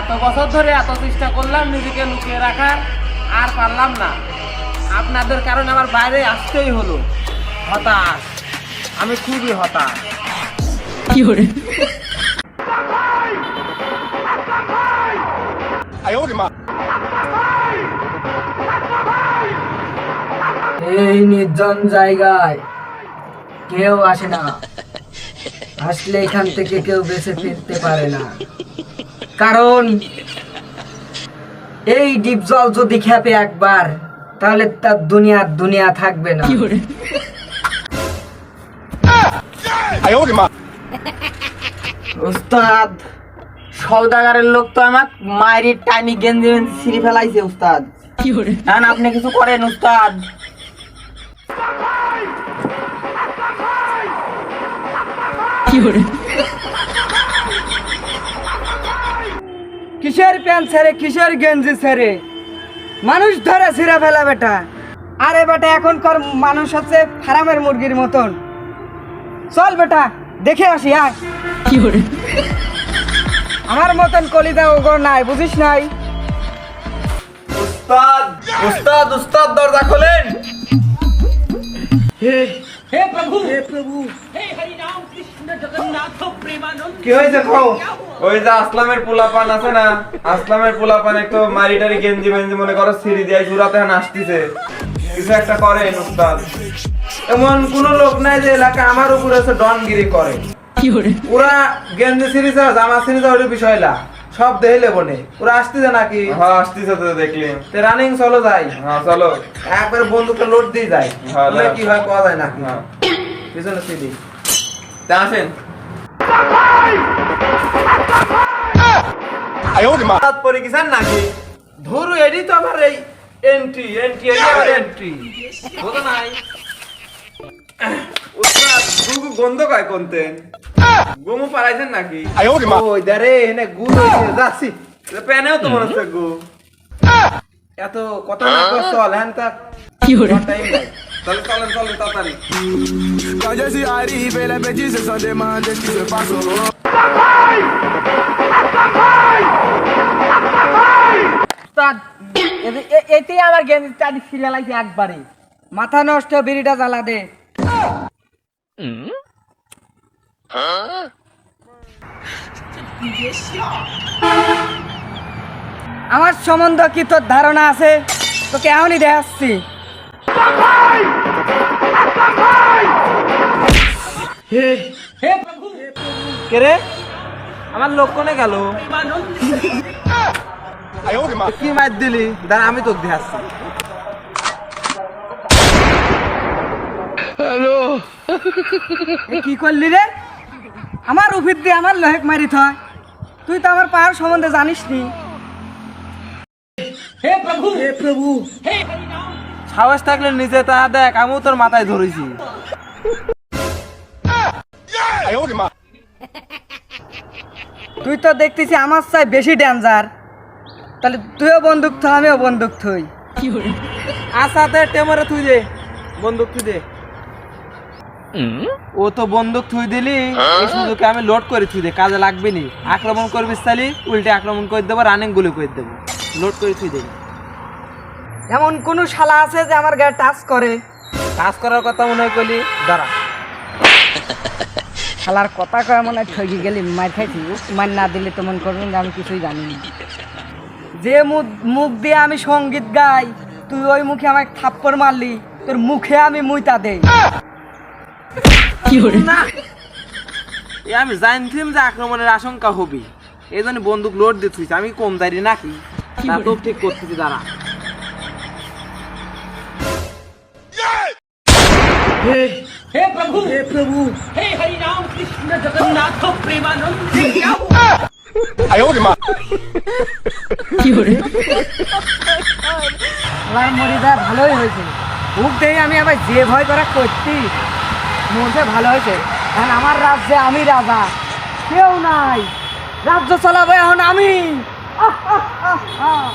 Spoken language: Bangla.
এত বছর ধরে এত চেষ্টা করলাম নিজেকে লুকিয়ে রাখার, আর পারলাম না। আপনাদের কারণে আমার বাইরে আসতেই হলো। হতাশ, আমি খুবই হতাশ। কি করে? এই নির্জন জায়গায় কেউ আসে না, আসলে এখান থেকে কেউ বেঁচে ফিরতে পারে না। কারণ এই ডিপ জল যদি খেপে একবার, তাহলে তার দুনিয়া থাকবে না। কি করে? উস্তাদ, সওদাগারের লোক তো আমার মায়ের টাইনি গেঞ্জি ছিঁড়ে ফেলাইছে উস্তাদ। কি করে? এখন আপনি কিছু করেন উস্তাদ। কি করে? কিসের প্যান্ট ছেড়ে, কিসের গেঞ্জি ছেড়ে মানুষ ধরে ছিঁড়ে ফেলা বেটা। আরে বেটা, এখনকার মানুষ হচ্ছে ফার্মের মুরগির মতন। চল বেটা, দেখে আসি। আয়। কি করে? আমার মতন কলিদা ওগর নাই, বুঝিস নাই? উস্তাদ, উস্তাদ, উস্তাদ, দরজা খোলেন। কি হয়েছে খাও? ওই যে আসলামের পোলাপান আছে না, আসলামের পোলাপান একটু মারিটারি গেঞ্জি মেঞ্জি মনে করো সিঁড়ি দিয়ে জুরাতে আসতেছে। কিছু একটা করেন উস্তাদ। এমন কোন লোক নাই যে এলাকা আমার উপরে এসে ডনগিরি করে। কি করে? ওরা গেঞ্জি সিঁড়ি ছাড়া জামা সিঁড়ি যাওয়ার বিষয় না, সব দেখিলে বনে। ওরা আসতেছে নাকি? হ্যাঁ আসতেছে তো দেখলি। রানিং চলো যাই। হ্যাঁ চলো, একবারে বন্ধুকে লোড দিয়ে যাই। কি হয় পাওয়া যায় নাকি? পিছনে সিঁড়ি তা আসেন। পরে কিসান নাকি ধরু এডি তো আমার এই এন্ট্রি এন্ট্রি আমার এন্ট্রি বলো নাই। ওস্তাদ গুগু গন্ধ কায় কোনতেন গুমু পারাইছেন নাকি? ওই দারে এনে গু হইছে যাচ্ছি প্যানেও তো মনে হচ্ছে গু। এত কথা না কর, চল হ্যান তা কি করে? টাইম নাই। চলেন চলেন চলেন তাড়াতাড়ি। Quand je suis arrivé, les petits se sont demandé ce qui se passe au monde. উস্তাদ, এতেই আমার গেঞ্জি চাটি ছিঁড়ে লাগছে একবারে। মাথা নষ্ট, বিড়িটা জ্বালা দে। আমার সম্বন্ধ কি তোর ধারণা আছে? তোকে এখনই দেখাচ্ছি। কে রে? আমার লোক কোনে গেল? কি মার দিলি? দাঁড়া আমি তোকে দেখাচ্ছি। এ কি করলি রে? আমার উফির দিয়ে আমার লোহেক মারি থয়। তুই তো আমার পাহাড় সম্বন্ধে জানিস নি। সাহস থাকলে নিচে তা দেখ, আমিও তোর মাথায় ধরেছি। তুই তো দেখতেছি আমার চাই বেশি ডেঞ্জার। তাহলে তুইও বন্দুক থ, আমিও বন্দুক থই। কি করে? আসাতে টেমরে তুই দে বন্দুক, তুই দে। ও তো বন্দুক থুই দিলি, এই সুযোগে আমি লোড করে থুই দে, কাজে লাগবে নি। আক্রমণ করবি চাইলি উল্টে আক্রমণ করে দেবো, রানিং গুলি করে দেবো, লোড করে থুই দেবি। এমন কোন শালা আছে যে আমার গায়ে টাচ করে? কাজ করার কথা মনে হয় করলি, দাঁড়া। শালার কথা কয় মনে হয় ঠকি গেলি, মার খাইছি। মার না দিলে তো মন করবেন যে আমি কিছুই জানি না। যে মুখ দিয়ে আমি সঙ্গীত গাই, তুই ওই মুখে আমাকে থাপ্পড় মারলি, তোর মুখে আমি মুইতা দেই। কি করে? না, আমি জানতাম যে আক্রমণের আশঙ্কা হবে, এই জন্য বন্দুক লোড দিয়ে থুইছি। আমি কম দাঁড়ি নাকি? তা তো ঠিক করতেছি, দাঁড়া। কি করে? আমার মরিদা ভালোই হয়েছে। মুখ দিয়ে আমি আবার যে ভয় করা করছি, মধ্যে ভালো হয়েছে। এখন আমার রাজ্যে আমি রাজা, কেউ নাই। রাজ্য চালাবো এখন আমি। আহ, আহ, আহ, আহ।